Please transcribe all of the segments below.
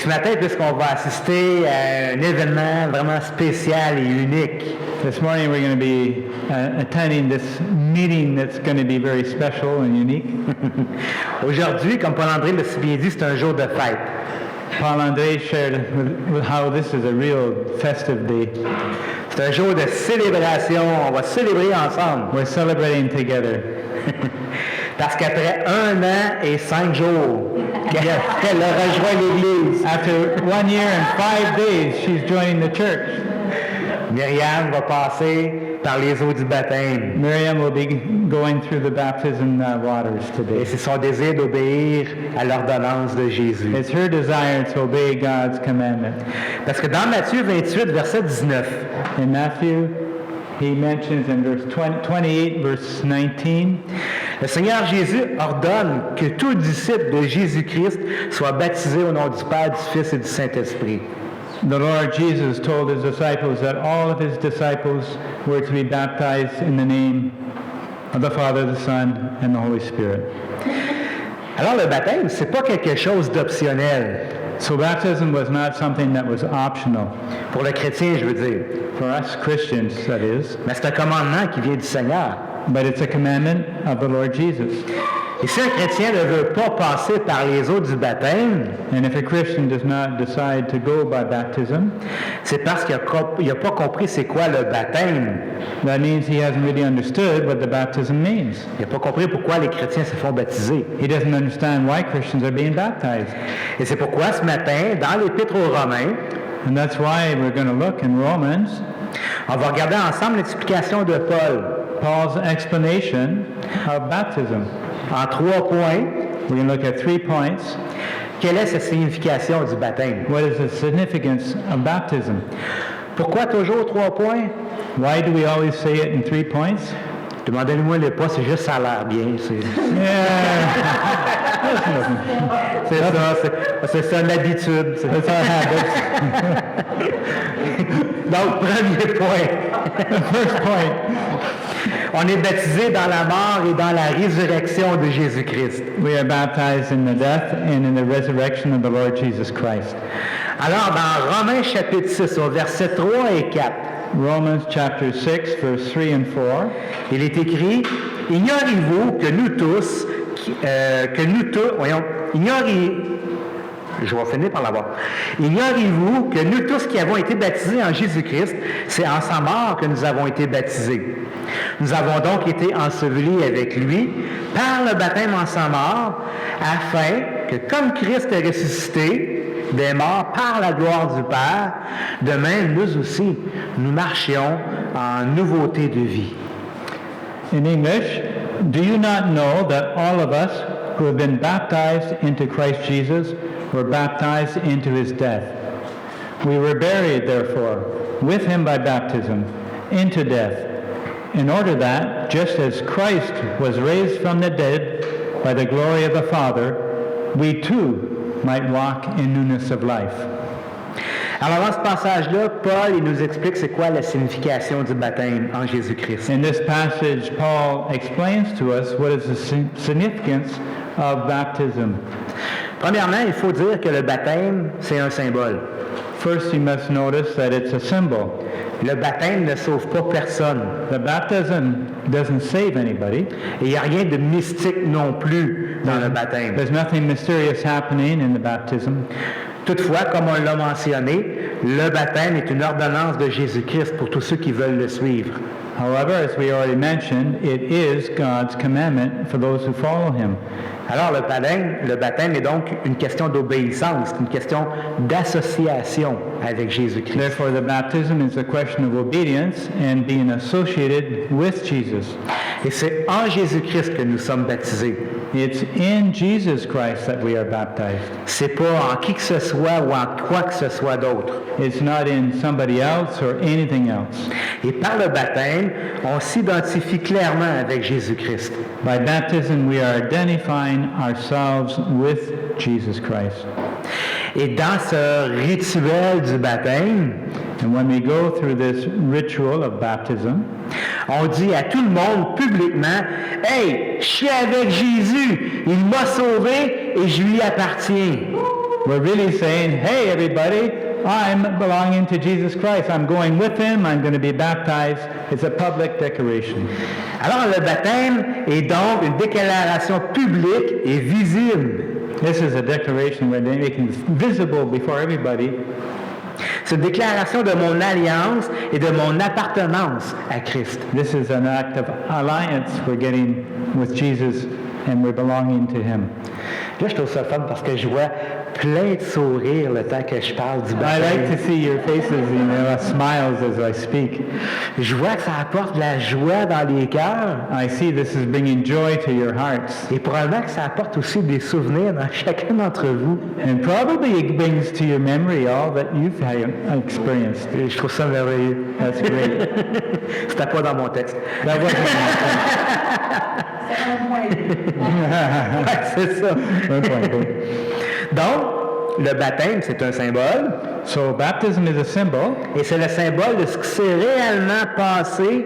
ce matin, puisqu'on va assister à un événement vraiment spécial et unique, This morning we're going to be attending this meeting that's going to be very special and unique. aujourd'hui, comme Paul-André l'a si bien dit, c'est un jour de fête. Paul André shared with how this is a real festive day. C'est un jour de célébration. On va célébrer ensemble. We're celebrating together. Parce qu'après 1 an et 5 jours qu'elle a rejoint l'Église, After 1 year and 5 days, she's joining the church. Myriam va passer par les eaux du baptême. Miriam will be going through the baptism waters Et today. c'est son désir d'obéir à l'ordonnance de Jésus. It's her desire to obey God's commandment. Parce que dans Matthieu 28, verset 19, In Matthew, he mentions in verse 28, verse 19, le Seigneur Jésus ordonne que tout disciple de Jésus-Christ soit baptisé au nom du Père, du Fils et du Saint-Esprit. the Lord Jesus told his disciples that all of his disciples were to be baptized in the name of the Father, the Son, and the Holy Spirit. Alors le baptême, c'est pas quelque chose d'optionnel. So baptism was not something that was optional. Pour le chrétien, je veux dire. For us Christians, that is. Mais c'est un commandement qui vient du Seigneur. But it's a commandment of the Lord Jesus. Et si un chrétien ne veut pas passer par les eaux du baptême, And if a Christian does not decide to go by baptism, c'est parce qu'il n'a pas compris c'est quoi le baptême. that means he hasn't really understood what the baptism means. Il n'a pas compris pourquoi les chrétiens se font baptiser. He doesn't understand why Christians are being baptized. Et c'est pourquoi ce matin, dans l'Épître aux Romains, And that's why we're going to look in Romans, on va regarder ensemble l'explication de Paul Paul's explanation of baptism. en 3 points. We're going to look at 3 points. Quelle est sa signification du baptême? What is the significance of baptism? Pourquoi toujours 3 points? Why do we always say it in 3 points? Demandez-moi le pas, c'est juste ça a l'air bien. Yeah, C'est ça l'habitude. that's our habits. Donc, premier point. First point, On est baptisé dans la mort et dans la résurrection de Jésus-Christ. we are baptized in the death and in the resurrection of the Lord Jesus Christ. Alors, dans Romains chapitre 6, au verset 3 et 4, Romans chapter 6, verse 3 and 4. il est écrit, « Ignorez-vous que nous tous, je vais finir par l'avoir. Ignorez-vous que nous tous qui avons été baptisés en Jésus-Christ, c'est en sa mort que nous avons été baptisés. Nous avons donc été ensevelis avec lui par le baptême en sa mort, afin que comme Christ est ressuscité des morts par la gloire du Père, de même nous aussi, nous marchions en nouveauté de vie. » In English, do you not know that all of us who have been baptized into Christ Jesus were baptized into his death? We were buried, therefore, with him by baptism into death, in order that, just as Christ was raised from the dead by the glory of the Father, we too might walk in newness of life. Alors dans ce passage-là, Paul il nous explique c'est quoi la signification du baptême en Jésus-Christ. In this passage, Paul explains to us what is the significance of baptism. Premièrement, il faut dire que le baptême, c'est un symbole. First, you must notice that it's a symbol. Le baptême ne sauve pas personne. The baptism doesn't save anybody. Et il n'y a rien de mystique non plus dans le baptême. There's nothing mysterious happening in the baptism. Toutefois, comme on l'a mentionné, le baptême est une ordonnance de Jésus-Christ pour tous ceux qui veulent le suivre. However, as we already mentioned, it is God's commandment for those who follow him. Alors le baptême est donc une question d'obéissance, une question d'association avec Jésus-Christ. Therefore, the baptism is a question of obedience and being associated with Jesus. Et c'est en Jésus-Christ que nous sommes baptisés. It's in Jesus Christ that we are baptized. C'est pas en qui que ce soit ou en quoi que ce soit d'autre. It's not in somebody else or anything else. Et par le baptême, on s'identifie clairement avec Jésus-Christ. By baptism, we are identifying ourselves with Jesus Christ. Et dans ce rituel du baptême, And when we go through this ritual of baptism, on dit à tout le monde publiquement, « Hey, je suis avec Jésus, il m'a sauvé et je lui appartiens. » We're really saying, hey, everybody, I'm belonging to Jesus Christ. I'm going with him. I'm going to be baptized. It's a public declaration. Alors le baptême est donc une déclaration publique et visible. This is a declaration where they're making it visible before everybody. C'est une déclaration de mon alliance et de mon appartenance à Christ. This is an act of alliance we're getting with Jesus, and we're belonging to him. Là, je trouve ça fun parce que je vois plein de sourires le temps que je parle du I baptême. like to see your faces, smiles as I speak. Je vois que ça apporte de la joie dans les cœurs I see this is bringing joy to your hearts. et probablement que ça apporte aussi des souvenirs dans chacun d'entre vous. And probably it brings to your memory all that you've experienced. Et je trouve ça merveilleux. That's great. C'était pas dans mon texte. That wasn't Ouais, c'est ça. my point. Donc, le baptême, c'est un symbole. So baptism is a symbol, Et c'est le symbole de ce qui s'est réellement passé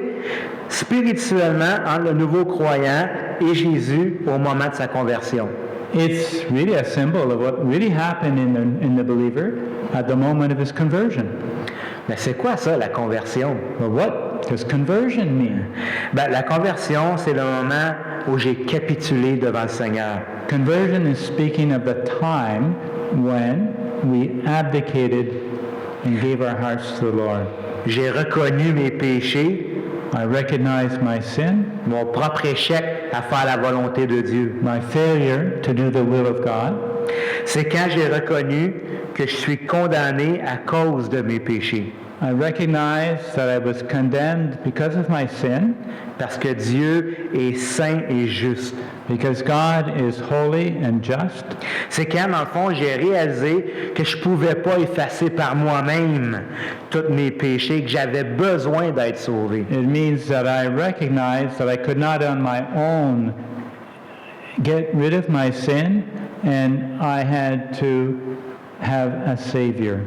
spirituellement entre le nouveau croyant et Jésus au moment de sa conversion. it's really a symbol of what really happened in the believer at the moment of his conversion. Mais c'est quoi ça, la conversion? Well, what does conversion mean? Ben, la conversion, c'est le moment où j'ai capitulé devant le Seigneur. Conversion is speaking of the time when we abdicated and gave our hearts to the Lord. J'ai reconnu mes péchés, I recognize my sin, mon propre échec à faire la volonté de Dieu. my failure to do the will of God. C'est quand j'ai reconnu que je suis condamné à cause de mes péchés. I recognize that I was condemned because of my sin, Parce que Dieu est saint et juste. because God is holy and just. C'est quand, dans le fond, j'ai réalisé que je ne pouvais pas effacer par moi-même tous mes péchés, que j'avais besoin d'être sauvé. It means that I recognize that I could not on my own get rid of my sin, and I had to have a Savior.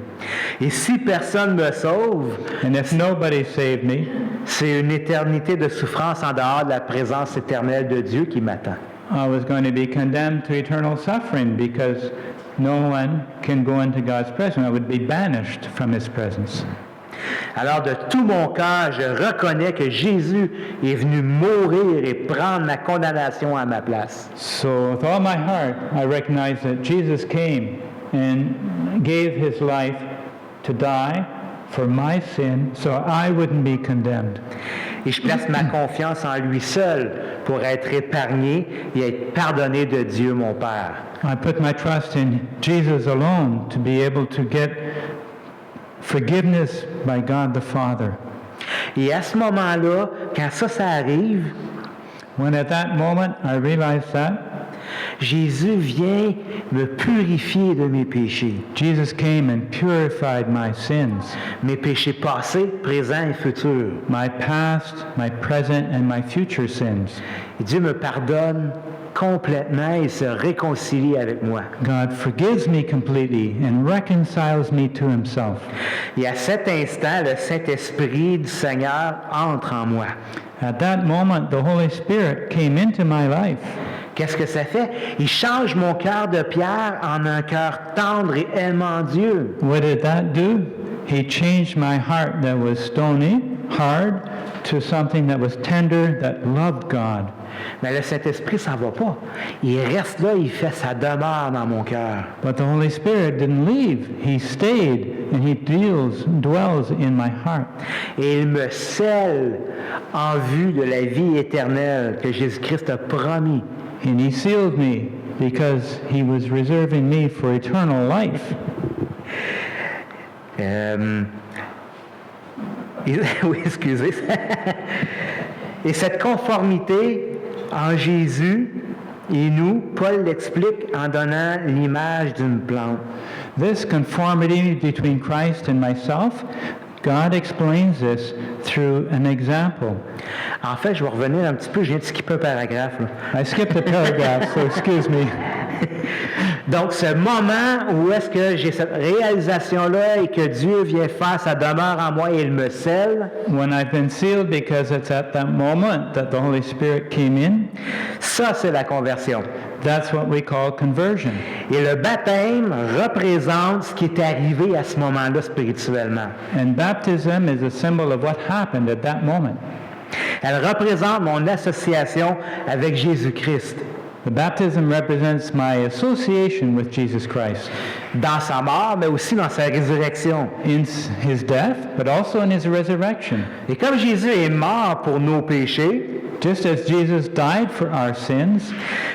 Et si personne me sauve, And if nobody saved me, c'est une éternité de souffrance en dehors de la présence éternelle de Dieu qui m'attend. I was going to be condemned to eternal suffering because no one can go into God's presence. I would be banished from His presence. Alors, de tout mon cœur, je reconnais que Jésus est venu mourir et prendre ma condamnation à ma place. So with all my heart, I recognize that Jesus came and gave His life to die for my sin so I wouldn't be condemned. Et je place ma confiance en lui seul pour être épargné et être pardonné de Dieu, mon Père. I put my trust in Jesus alone to be able to get forgiveness by God the Father. Et à ce moment-là, quand ça arrive, When at that moment I realized that, Jésus vient me purifier de mes péchés. Jesus came and purified my sins, Mes péchés passés, présents et futurs. my past, my present, and my future sins. Et Dieu me pardonne complètement et se réconcilie avec moi. God forgives me completely and reconciles me to Himself. Et à cet instant, le Saint-Esprit du Seigneur entre en moi. At that moment, the Holy Spirit came into my life. Qu'est-ce que ça fait? Il change mon cœur de pierre en un cœur tendre et aimant Dieu. What did that do? He changed my heart that was stony, hard, to something that was tender, that loved God. Mais le Saint-Esprit, ça va pas. Il reste là, il fait sa demeure dans mon cœur. But the Holy Spirit didn't leave. He stayed and He dwells in my heart. Et il me scelle en vue de la vie éternelle que Jésus-Christ a promis. And He sealed me because He was reserving me for eternal life. Oui, excusez. Et cette conformité en Jésus et nous, Paul l'explique en donnant l'image d'une plante. This conformity between Christ and myself, God explains this through an example. En fait, je vais revenir un petit peu, je viens de skipper un paragraphe. Là. I skipped a paragraph, so excuse me. Donc, ce moment où est-ce que j'ai cette réalisation-là et que Dieu vient faire sa demeure en moi et il me scelle, When I've been sealed because it's at that moment that the Holy Spirit came in, ça, c'est la conversion. That's what we call conversion. Et le baptême représente ce qui est arrivé à ce moment-là spirituellement. And baptism is a symbol of what happened at that moment. Elle représente mon association avec Jésus-Christ. The baptism represents my association with Jesus Christ. Dans sa mort, mais aussi dans sa résurrection. In his death, but also in his resurrection. Et comme Jésus est mort pour nos péchés, just as Jesus died for our sins,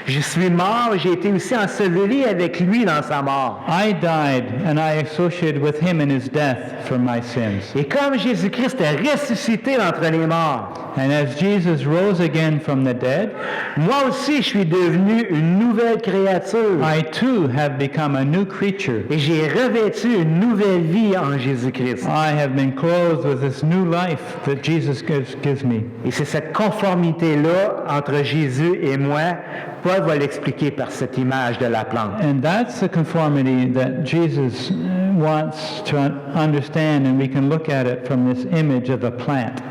je suis mort, j'ai été aussi enseveli avec lui dans sa mort. I died and I associated with him in his death for my sins. Et comme Jésus-Christ est ressuscité d'entre les morts, and as Jesus rose again from the dead, moi aussi je suis devenu une nouvelle créature. I too have become a new creature. Et j'ai revêtu une nouvelle vie en Jésus-Christ. I have been clothed with this new life that Jesus gives me. Et c'est cette conformité-là entre Jésus et moi, Paul va l'expliquer par cette image de la plante. And that's the conformity that Jesus wants to understand, and we can look at it from this image of a plant.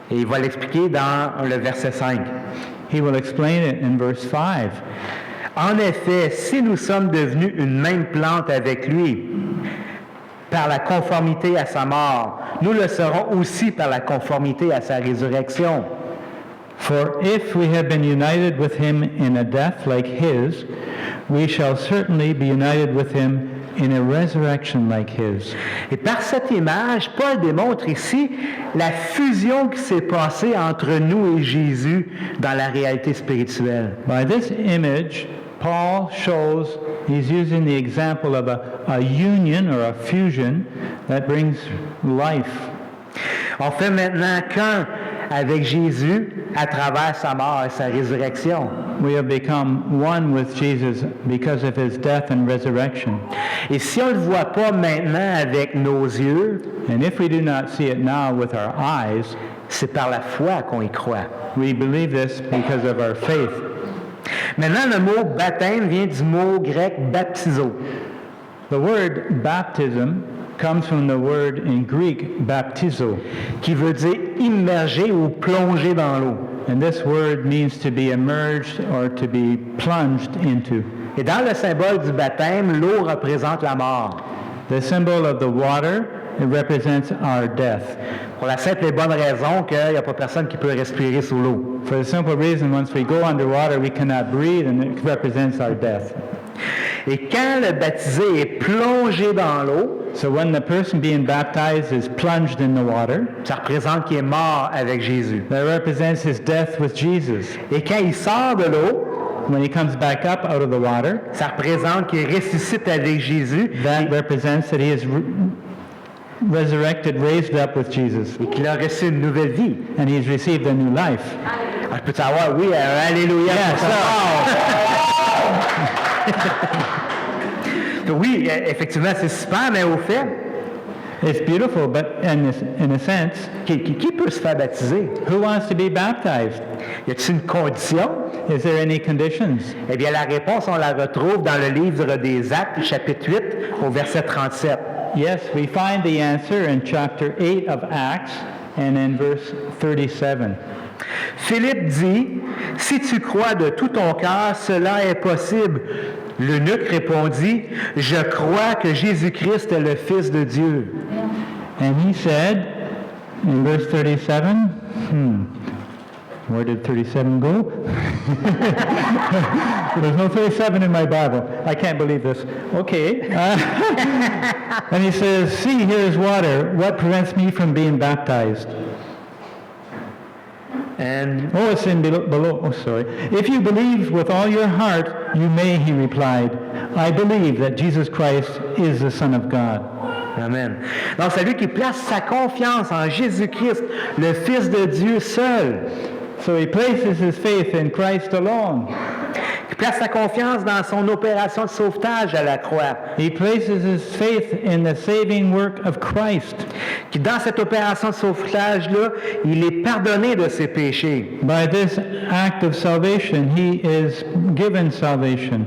Et il va l'expliquer dans le verset 5. He will explain it in verse 5. En effet, si nous sommes devenus une même plante avec lui, par la conformité à sa mort, nous le serons aussi par la conformité à sa résurrection. For if we have been united with him in a death like his, we shall certainly be united with him in a resurrection like his. Et par cette image, Paul démontre ici la fusion qui s'est passée entre nous et Jésus dans la réalité spirituelle. By this image, Paul shows he's using the example of a union or a fusion that brings life. On fait maintenant qu'un avec Jésus à travers sa mort et sa résurrection. We have become one with Jesus because of his death and resurrection. Et si on ne le voit pas maintenant avec nos yeux, and if we do not see it now with our eyes, c'est par la foi qu'on y croit. We believe this because of our faith. Maintenant, le mot baptême vient du mot grec baptizo. The word baptism comes from the word in Greek baptizo, qui veut dire immerger ou plonger dans l'eau. And this word means to be immersed or to be plunged into. Et dans le symbole du baptême, l'eau représente la mort. The symbol of the water, it represents our death. Pour la simple et bonne raison qu'il n'y a pas personne qui peut respirer sous l'eau. For the simple reason, once we go underwater, we cannot breathe, and it represents our death. Et quand le baptisé est plongé dans l'eau, so when the person being baptized is plunged in the water, ça représente qu'il est mort avec Jésus. That represents his death with Jesus. Et quand il sort de l'eau, when he comes back up out of the water, ça représente qu'il ressuscite avec Jésus. That represents that he is resurrected, raised up with Jesus. Et qu'il a reçu une nouvelle vie. And he's received a new life. Je peux savoir, oui, alléluia. Oui, effectivement, c'est super, mais au fait, it's beautiful, but in a sense, qui peut se faire baptiser? Who wants to be baptized? Y a-t-il une condition? Is there any conditions? Eh bien, la réponse, on la retrouve dans le livre des Actes, chapitre 8, au verset 37. Yes, we find the answer in chapter 8 of Acts and in verse 37. Philippe dit, « Si tu crois de tout ton cœur, cela est possible. » L'eunuque répondit, « Je crois que Jésus-Christ est le Fils de Dieu. » And he said, in verse 37, where did 37 go? There's no 37 in my Bible. I can't believe this. Okay. And he says, see, here is water. What prevents me from being baptized? And it's in below. Oh, sorry. If you believe with all your heart, you may, he replied. I believe that Jesus Christ is the Son of God. Amen. Donc, c'est lui qui place sa confiance en Jésus-Christ, le Fils de Dieu seul. So he places his faith in Christ alone. Il place sa confiance dans son opération de sauvetage à la croix. He places his faith in the saving work of Christ. Qui dans cette opération de sauvetage-là, il est pardonné de ses péchés. By this act of salvation, he is given salvation.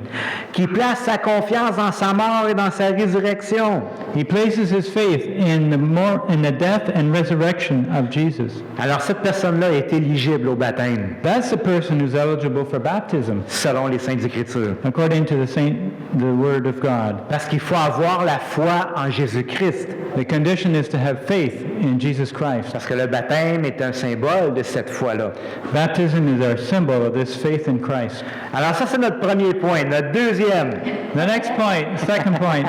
Qui place sa confiance dans sa mort et dans sa résurrection. He places his faith in the death and resurrection of Jesus. Alors cette personne-là est éligible au baptême. That's the person who's eligible for baptism. Selon les Saintes Écritures. according to the Word of God. Parce qu'il faut avoir la foi en Jésus-Christ. The condition is to have faith in Jesus Christ. Parce que le baptême est un symbole de cette foi-là. Baptism is our symbol of this faith in Christ. Alors ça, c'est notre premier point. Notre deuxième, The next point, second point,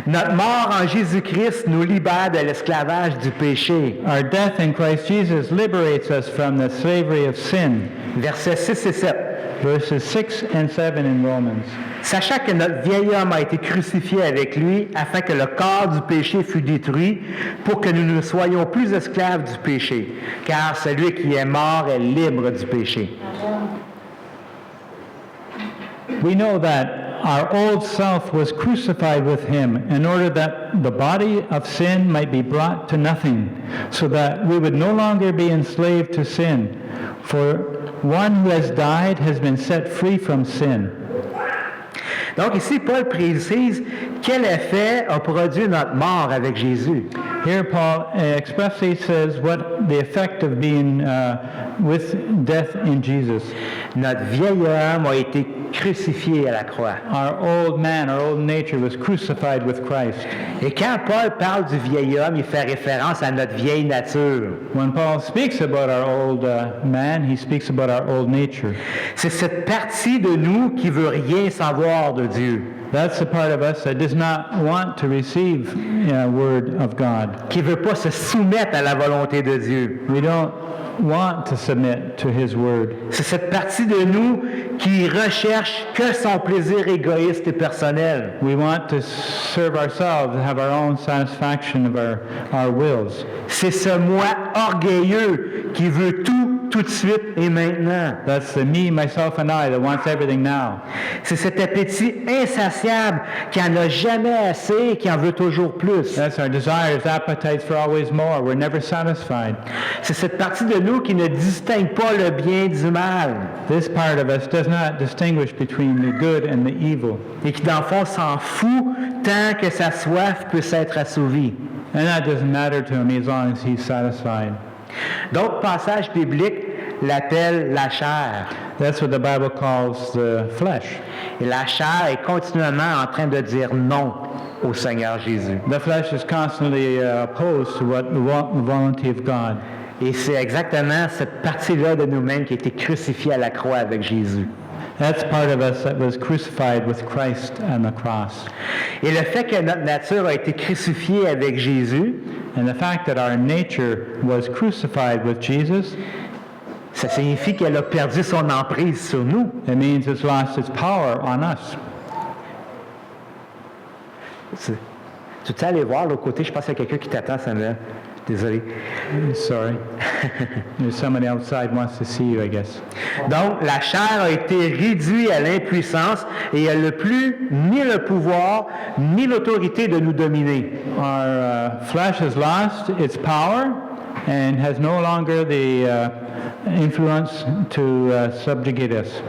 notre mort en Jésus-Christ nous libère de l'esclavage du péché. our death in Christ Jesus liberates us from the slavery of sin. Versets 6 et 7. Verses 6 and 7 in Romans. Sachant que notre vieil homme a été crucifié avec lui, afin que le corps du péché fût détruit, pour que nous ne soyons plus esclaves du péché. Car celui qui est mort est libre du péché. We know that our old self was crucified with him in order that the body of sin might be brought to nothing, so that we would no longer be enslaved to sin. For one who has died has been set free from sin. Donc ici, Paul précise quel effet a produit notre mort avec Jésus. Here Paul expressly says what the effect of being with death in Jesus. Notre vieil homme a été crucifié à la croix. Our old man, our old nature was crucified with Christ. Et quand Paul parle du vieil homme, il fait référence à notre vieille nature. When Paul speaks about our old man, he speaks about our old nature. C'est cette partie de nous qui veut rien savoir de Dieu, That's the part of us that does not want to receive word of God. qui veut pas se soumettre à la volonté de Dieu. We don't want to submit to his word. C'est cette partie de nous qui recherche que son plaisir égoïste et personnel. We want to serve ourselves, have our own satisfaction of our wills. C'est ce moi orgueilleux qui veut tout de suite et maintenant. That's the me, myself, and I that wants everything now. C'est cet appétit insatiable qui en a jamais assez et qui en veut toujours plus. That's our desires, appetites for always more. We're never satisfied. C'est cette partie de nous qui ne distingue pas le bien du mal This part of us does not distinguish between the good and the evil. et qui, dans le fond, s'en fout tant que sa soif puisse être assouvie. And that doesn't matter to him as long as he's satisfied. D'autres passages bibliques l'appellent la chair. That's what the Bible calls the flesh. Et la chair est continuellement en train de dire non au Seigneur Jésus. The flesh is constantly opposed to what the volunty of God. Et c'est exactement cette partie-là de nous-mêmes qui a été crucifiée à la croix avec Jésus. That's part of us that was crucified with Christ on the cross. Et le fait que notre nature a été crucifiée avec Jésus, And the fact that our nature was crucified with Jesus, ça signifie qu'elle a perdu son emprise sur nous. it means it's lost its power on us. Tu t'es allé voir l'autre côté, je pense qu'il y a quelqu'un qui t'attend, Samuel. Désolé. Sorry. There's somebody outside wants to see you, I guess. Donc, la chair a été réduite à l'impuissance et elle n'a plus ni le pouvoir ni l'autorité de nous dominer. Our flesh has lost its power and has no longer the influence to subjugate us.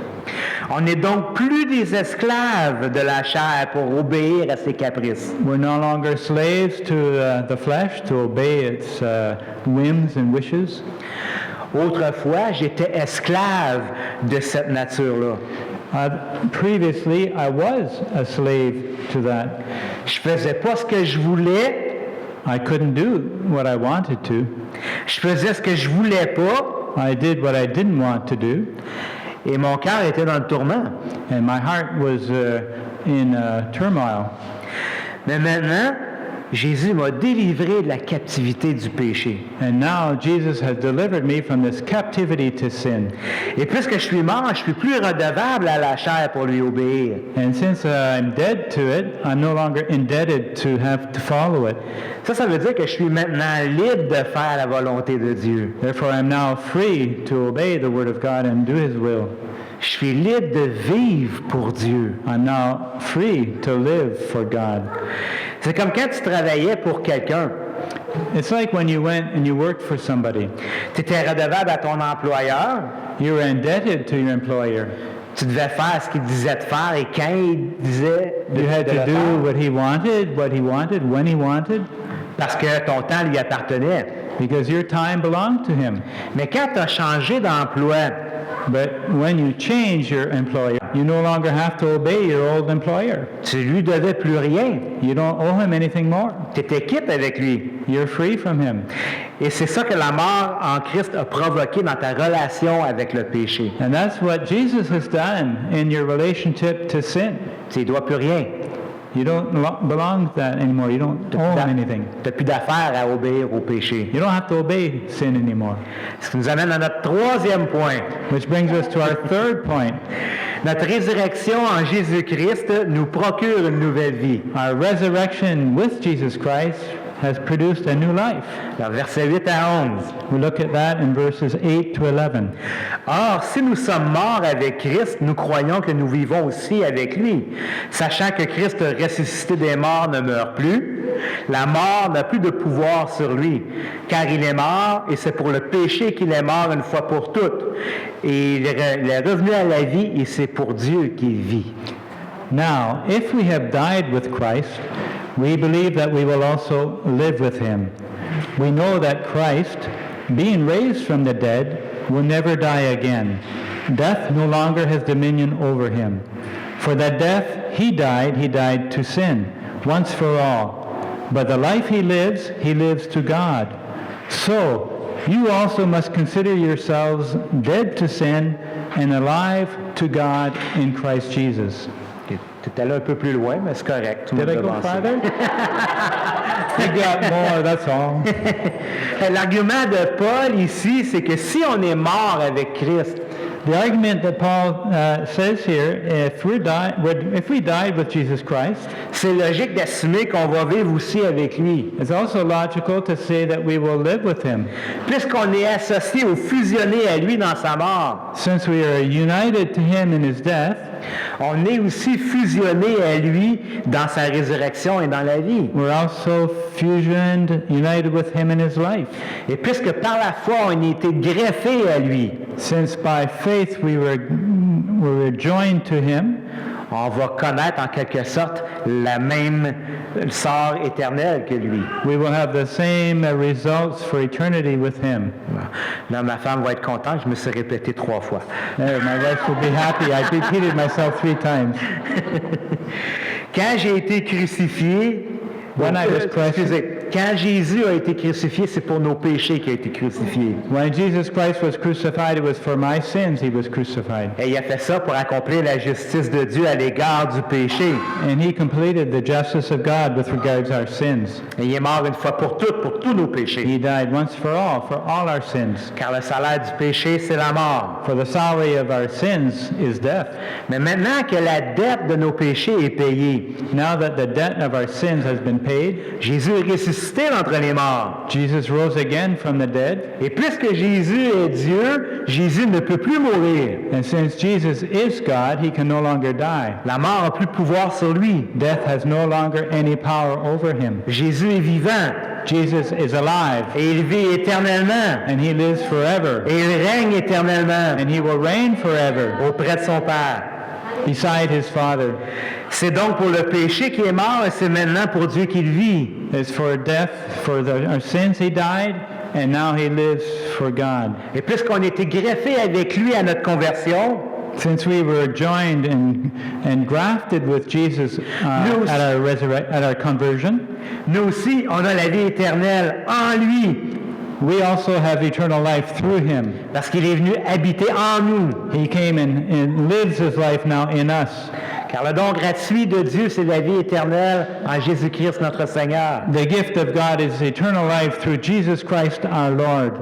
On n'est donc plus des esclaves de la chair pour obéir à ses caprices. We're no longer slaves to the flesh to obey its whims and wishes. Autrefois, j'étais esclave de cette nature-là. Previously, I was a slave to that. Je faisais pas ce que je voulais, I couldn't do what I wanted to. je faisais ce que je voulais pas, I did what I didn't want to do, et mon cœur était dans le tourment. and my heart was in turmoil. Mais maintenant, Jésus m'a délivré de la captivité du péché. And now Jesus has delivered me from this captivity to sin. Et puisque je suis mort, je suis plus redevable à la chair pour lui obéir. And since I'm dead to it, I'm no longer indebted to have to follow it. Ça veut dire que je suis maintenant libre de faire la volonté de Dieu. Therefore, I'm now free to obey the Word of God and do His will. Je suis libre de vivre pour Dieu. I'm now free to live for God. C'est comme quand tu travaillais pour quelqu'un. It's like when you went and you worked for somebody. Tu étais redevable à ton employeur. You were indebted to your employer. Tu devais faire ce qu'il disait de faire et quand il disait You had de le to do faire, what he wanted, when he wanted, parce que ton temps lui appartenait. because your time belonged to him. Mais quand tu as changé d'emploi, But when you change your employer, You no longer have to obey your old employer. Tu lui devais plus rien. You don't owe him anything more. Tu étais quitte avec lui. You're free from him. Et c'est ça que la mort en Christ a provoqué dans ta relation avec le péché. And that's what Jesus has done in your relationship to sin. Tu ne dois plus rien. You don't belong to that anymore. You don't owe him anything. Tu n'as plus d'affaires à obéir au péché. You don't have to obey sin anymore. Ce qui nous amène à notre troisième point. Which brings us to our third point. Notre résurrection en Jésus-Christ nous procure une nouvelle vie. Our resurrection with Jesus Christ has produced a new life. Alors, versets 8 à 11. We look at that in verses 8 to 11. Or, si nous sommes morts avec Christ, nous croyons que nous vivons aussi avec lui. Sachant que Christ ressuscité des morts ne meurt plus, la mort n'a plus de pouvoir sur lui, car il est mort et c'est pour le péché qu'il est mort une fois pour toutes. Et il est revenu à la vie et c'est pour Dieu qu'il vit. Now, if we have died with Christ, we believe that we will also live with him. We know that Christ, being raised from the dead, will never die again. Death no longer has dominion over him. For the death he died to sin, once for all. But the life he lives to God. So, you also must consider yourselves dead to sin and alive to God in Christ Jesus. Tu es allé un peu plus loin, mais c'est correct. Tu m'as Did I go devancé. farther? You got more, that's all. L'argument de Paul ici, c'est que si on est mort avec Christ, The argument that Paul says here, if we died with Jesus Christ, c'est logique d'assumer qu'on va vivre aussi avec lui. it's also logical to say that we will live with him. Puisqu'on est associé ou fusionné à lui dans sa mort, Since we are united to him in his death, on est aussi fusionné à lui dans sa résurrection et dans la vie. we're also fusioned, united with him in his life. Et puisque par la foi, on a été greffé à lui, Since by faith we were joined to him, on va connaître en quelque sorte la même sort éternelle que lui. we will have the same results for eternity with him. Là, ma femme va être contente, je me suis répété 3 fois. There, my wife will be happy. I repeated myself 3 times. Quand j'ai été crucifié, When I was excusez, quand Jésus a été crucifié, c'est pour nos péchés qu'il a été crucifié. When Jesus Christ was crucified, it was for my sins he was crucified. Et il a fait ça pour accomplir la justice de Dieu à l'égard du péché. And he completed the justice of God with regards to our sins. Et il est mort une fois pour toutes, pour tous nos péchés. He died once for all our sins. Car le salaire du péché, c'est la mort. For the salary of our sins is death. Mais maintenant que la dette de nos péchés est payée, Now that the debt of our sins has been paid, Jésus est ressuscité d'entre les morts. Jesus rose again from the dead. Et puisque Jésus est Dieu, Jésus ne peut plus mourir. And since Jesus is God, he can no longer die. La mort n'a plus de pouvoir sur lui. Death has no longer any power over him. Jésus est vivant Jesus is alive, et il vit éternellement and he lives forever, et il règne éternellement and he will reign forever auprès de son Père. beside his Father. C'est donc pour le péché qui est mort et c'est maintenant pour Dieu qu'il vit. It's for death, for our sins he died, and now he lives for God. Et puisqu'on a été greffé avec lui à notre conversion, Since we were joined and grafted with Jesus Nous- at our conversion, nous aussi, on a la vie éternelle en lui we also have eternal life through him. parce qu'il est venu habiter en nous. He came and lives his life now in us. Car le don gratuit de Dieu, c'est la vie éternelle en Jésus-Christ notre Seigneur. The gift of God is eternal life through Jesus Christ our Lord.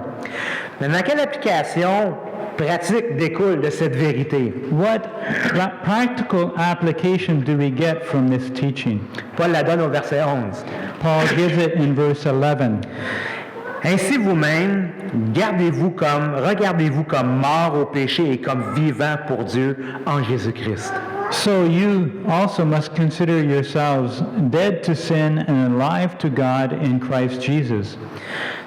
Maintenant, quelle application pratique découle de cette vérité? What practical application do we get from this teaching? Paul la donne au verset 11. Paul gives it in verse 11. Ainsi vous-même, regardez-vous comme mort au péché et comme vivant pour Dieu en Jésus-Christ. So you also must consider yourselves dead to sin and alive to God in Christ Jesus.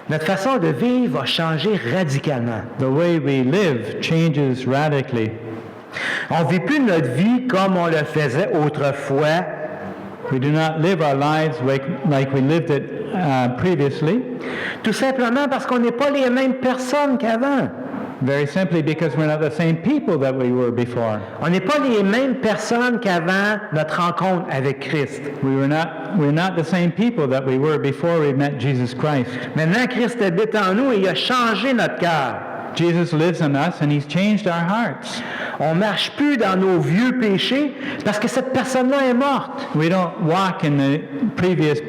Notre façon de vivre va changer radicalement. The way we live changes radically. On ne vit plus notre vie comme on le faisait autrefois, We do not live our lives like we lived it previously, tout simplement parce qu'on n'est pas les mêmes personnes qu'avant. Very simply because we're not the same people that we were before. On n'est pas les mêmes personnes qu'avant notre rencontre avec Christ. We're not the same people that we were before we met Jesus Christ. Maintenant, Christ habite en nous et il a changé notre cœur. Jesus lives in us and he's changed our hearts. On marche plus dans nos vieux péchés parce que cette personne-là est morte. We don't walk in the previous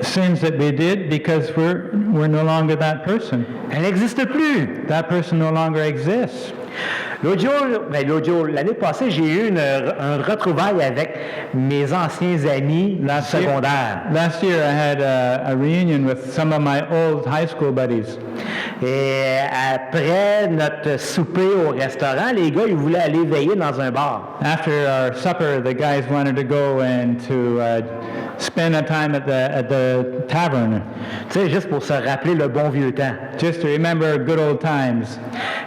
sins that we did because we're no longer that person. Elle n'existe plus. That person no longer exists. L'autre jour, l'année passée, j'ai eu un retrouvaille avec mes anciens amis secondaires. Last year I had a reunion with some of my old high school buddies. Et après notre souper au restaurant, les gars, ils voulaient aller veiller dans un bar. After our supper, the guys wanted to go and to spend a time at the tavern. Tu sais, juste pour se rappeler le bon vieux temps. Just to remember good old times.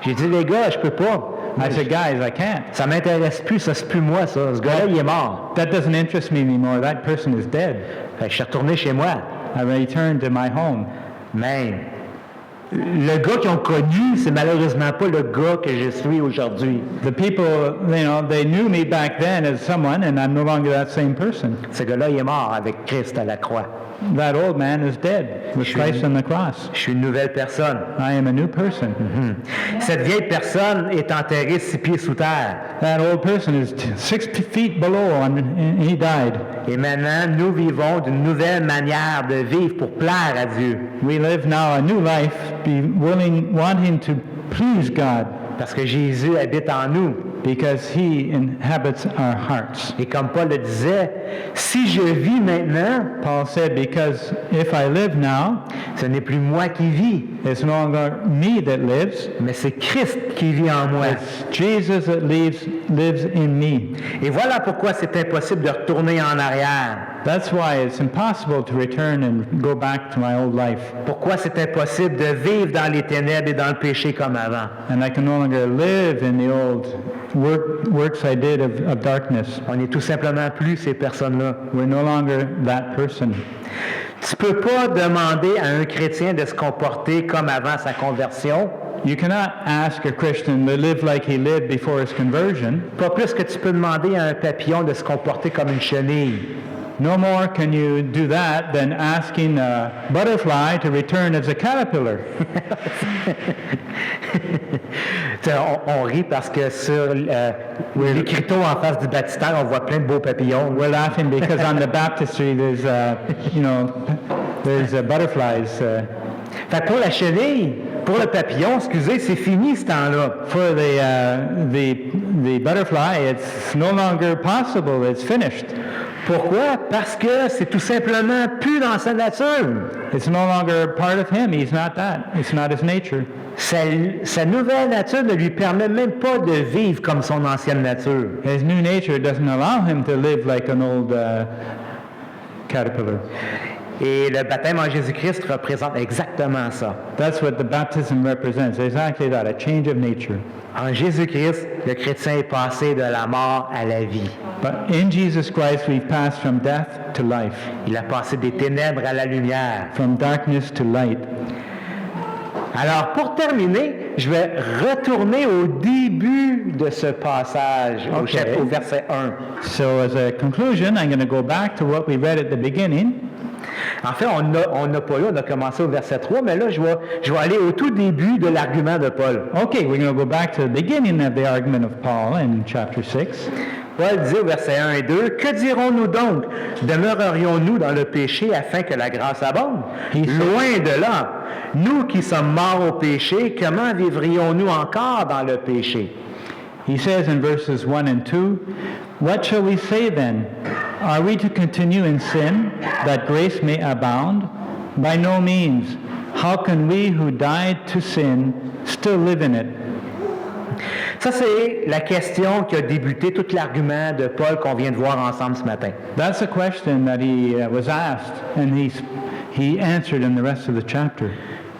J'ai dit, les gars, je peux pas. I said, guys, I can't. Ça m'intéresse plus, ça c'est plus moi, ça. Ce gars-là, il est mort. That doesn't interest me anymore. That person is dead. Fait que je suis retourné chez moi. I returned to my home. Mais le gars qu'ils ont connu, c'est malheureusement pas le gars que je suis aujourd'hui. The people, they knew me back then as someone, and I'm no longer that same person. Ce gars-là, il est mort avec Christ à la croix. That old man is dead with Christ on the cross. Je suis une nouvelle personne. I am a new person. Cette vieille personne est enterrée 6 pieds sous terre. That old person is 6 feet below, and he died. Et maintenant, nous vivons d'une nouvelle manière de vivre pour plaire à Dieu. We live now a new life, wanting to please God. Parce que Jésus habite en nous. Because he inhabits our hearts. Et comme Paul le disait, si je vis maintenant, Paul said, because if I live now, ce n'est plus moi qui vis, it's no longer me that lives, mais c'est Christ qui vit en moi. It's Jesus that lives in me. Et voilà pourquoi c'est impossible de retourner en arrière. That's why it's impossible to return and go back to my old life. Pourquoi c'est impossible de vivre dans les ténèbres et dans le péché comme avant. And I can no longer live in the old works I did of darkness. On n'est tout simplement plus ces personnes-là. We're no longer that person. Tu peux pas demander à un chrétien de se comporter comme avant sa conversion. You cannot ask a Christian to live like he lived before his conversion. Pas plus que tu peux demander à un papillon de se comporter comme une chenille. No more can you do that than asking a butterfly to return as a caterpillar. On rit parce que sur l'écriteau en face du baptistère, on voit plein de beaux papillons. We're laughing because on the baptistry there's butterflies. Fait que pour la chenille, pour le papillon, excusez, c'est fini ce temps-là. For the butterfly, it's no longer possible. It's finished. Pourquoi? Parce que c'est tout simplement plus dans sa nature. It's no longer part of him. He's not that. It's not his nature. Sa nouvelle nature ne lui permet même pas de vivre comme son ancienne nature. His new nature doesn't allow him to live like an old caterpillar. Et le baptême en Jésus-Christ représente exactement ça. That's what the baptism represents. Exactly that, a change of nature. En Jésus-Christ, le chrétien est passé de la mort à la vie. But in Jesus Christ, we've passed from death to life. Il a passé des ténèbres à la lumière. From darkness to light. Alors, pour terminer, je vais retourner au début de ce passage, au verset 1. So as a conclusion, I'm going to go back to what we read at the beginning. En fait, on n'a pas lu, on a commencé au verset 3, mais là, je vais aller au tout début de l'argument de Paul. Okay, we're going to go back to the beginning of the argument of Paul in chapter 6. Paul dit au verset 1 et 2, « Que dirons-nous donc? Demeurerions-nous dans le péché afin que la grâce abonde? Loin de là. Nous qui sommes morts au péché, comment vivrions-nous encore dans le péché? » He says in verses 1 and 2, "What shall we say then? Are we to continue in sin, that grace may abound? By no means. How can we who died to sin still live in it?" Ça, c'est la question qui a débuté tout l'argument de Paul qu'on vient de voir ensemble ce matin. That's a question that he was asked, and he answered in the rest of the chapter.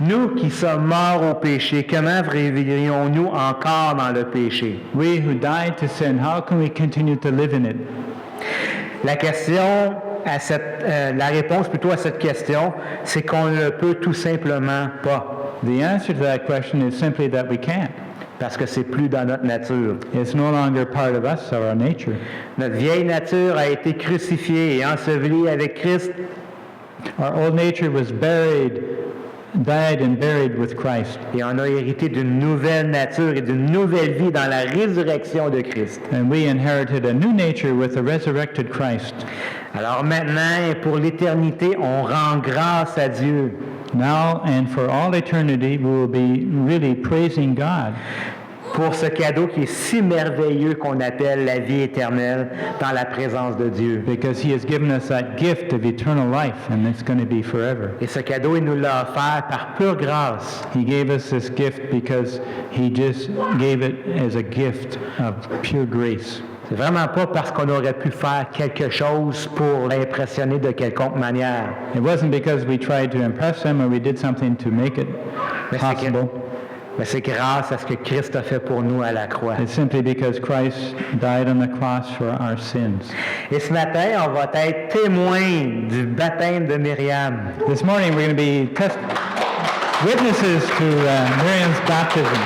Nous qui sommes morts au péché, comment vivrions-nous encore dans le péché? We who died to sin, how can we continue to live in it? La question la réponse plutôt à cette question, c'est qu'on ne peut tout simplement pas. The answer to that question is simply that we can't. parce que c'est plus dans notre nature. It's no longer part of us or our nature. Notre vieille nature a été crucifiée et ensevelie avec Christ. Our old nature was died and buried with Christ. Et on a hérité d'une nouvelle nature et d'une nouvelle vie dans la résurrection de Christ. And we inherited a new nature with the resurrected Christ. Alors maintenant et pour l'éternité, on rend grâce à Dieu. Now and for all eternity, we will be really praising God Pour ce cadeau qui est si merveilleux qu'on appelle la vie éternelle dans la présence de Dieu. because He has given us that gift of eternal life, and it's going to be forever. Et ce cadeau, il nous l'a offert par pure grâce. He gave us this gift because He just gave it as a gift of pure grace. C'est vraiment pas parce qu'on aurait pu faire quelque chose pour l'impressionner de quelconque manière. It wasn't because we tried to impress Him or we did something to make it possible. Mais c'est grâce à ce que Christ a fait pour nous à la croix. It's simply because Christ died on the cross for our sins. Et ce matin, on va être témoins du baptême de Myriam. This morning we're going to be witnesses to Miriam's baptism.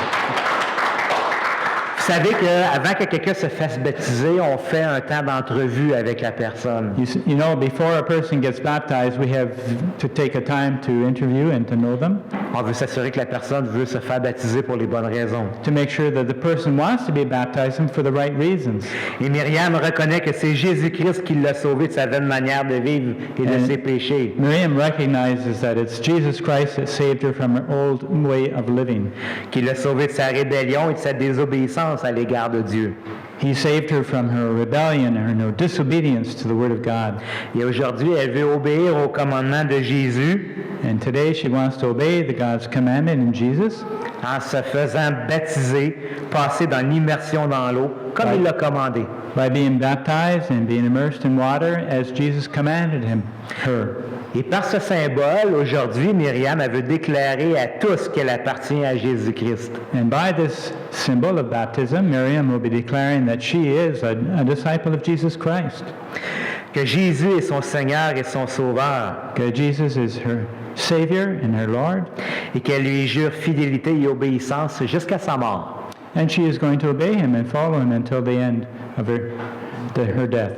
Vous savez qu'avant que quelqu'un se fasse baptiser, on fait un temps d'entrevue avec la personne. You know, before a person gets baptized, we have to take a time to interview and to know them, On veut s'assurer que la personne veut se faire baptiser pour les bonnes raisons. to make sure that the person wants to be baptized and for the right reasons. Et Myriam reconnaît que c'est Jésus-Christ qui l'a sauvé de sa vaine manière de vivre et de ses péchés. Miriam recognizes that it's Jesus Christ that saved her from her old way of living. Qui l'a sauvé de sa rébellion et de sa désobéissance à l'égard de Dieu. He saved her from her rebellion and her disobedience to the Word of God. Et aujourd'hui, elle veut obéir au commandement de Jésus And today she wants to obey God's commandment in Jesus en se faisant baptiser, passer dans l'immersion dans l'eau, comme il l'a commandé. by being baptized and being immersed in water as Jesus commanded her. Et par ce symbole, aujourd'hui, Myriam, elle veut déclarer à tous qu'elle appartient à Jésus-Christ. And by this symbol of baptism, Miriam will be declaring that she is a disciple of Jesus Christ. Que Jésus est son Seigneur et son Sauveur. Que Jesus is her Savior and her Lord. Et qu'elle lui jure fidélité et obéissance jusqu'à sa mort. And she is going to obey Him and follow Him until the end of her death.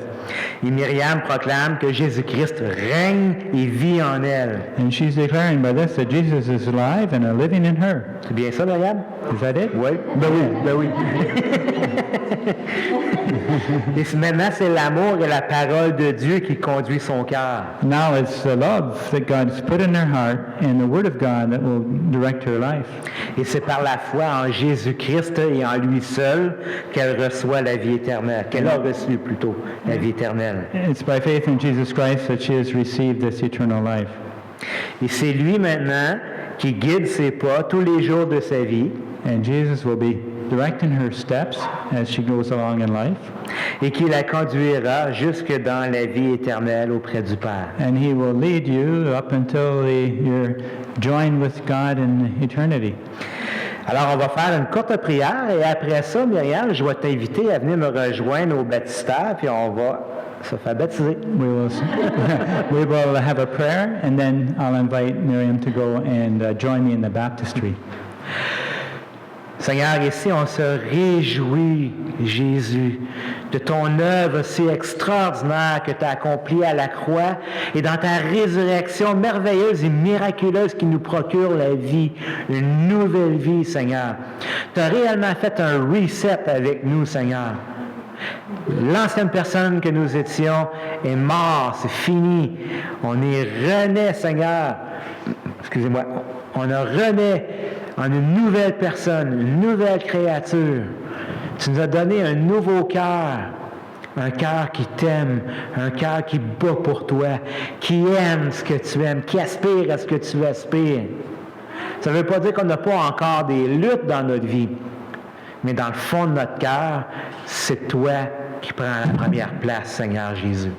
Et Myriam proclame que Jésus-Christ règne et vit en elle. And she's declaring by this that Jesus is alive and living in her. C'est bien ça, Myriam? Is that it? Oui. Ben oui. Et maintenant, c'est l'amour et la parole de Dieu qui conduit son cœur. Now it's the love that God's put in her heart and the Word of God that will direct her life. Et c'est par la foi en Jésus-Christ et en lui seul qu'elle reçoit la vie éternelle, qu'elle a reçu plutôt la vie éternelle. It's by faith in Jesus Christ that she has received this eternal life. Et c'est lui maintenant qui guide ses pas tous les jours de sa vie And Jesus will be directing her steps as she goes along in life. et qui la conduira jusque dans la vie éternelle auprès du Père. And He will lead you up until you're joined with God in eternity. Alors, on va faire une courte prière et après ça, Myriam, je vais t'inviter à venir me rejoindre au baptistère puis on va se faire baptiser. We will have a prayer, and then I'll invite Miriam to go and join me in the baptistry. Seigneur, ici, on se réjouit, Jésus, de ton œuvre si extraordinaire que tu as accomplie à la croix et dans ta résurrection merveilleuse et miraculeuse qui nous procure la vie, une nouvelle vie, Seigneur. Tu as réellement fait un reset avec nous, Seigneur. L'ancienne personne que nous étions est morte, c'est fini. On est rené, Seigneur. Excusez-moi. On a rené en une nouvelle personne, une nouvelle créature. Tu nous as donné un nouveau cœur. Un cœur qui t'aime, un cœur qui bat pour toi, qui aime ce que tu aimes, qui aspire à ce que tu aspires. Ça ne veut pas dire qu'on n'a pas encore des luttes dans notre vie. Mais dans le fond de notre cœur, c'est toi qui prends la première place, Seigneur Jésus.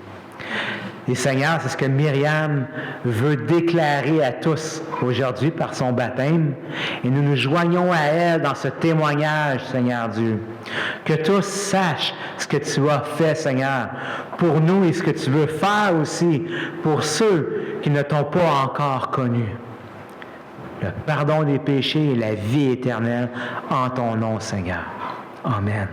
Et Seigneur, c'est ce que Myriam veut déclarer à tous aujourd'hui par son baptême. Et nous nous joignons à elle dans ce témoignage, Seigneur Dieu. Que tous sachent ce que tu as fait, Seigneur, pour nous et ce que tu veux faire aussi pour ceux qui ne t'ont pas encore connu. le pardon des péchés et la vie éternelle en ton nom, Seigneur. Amen.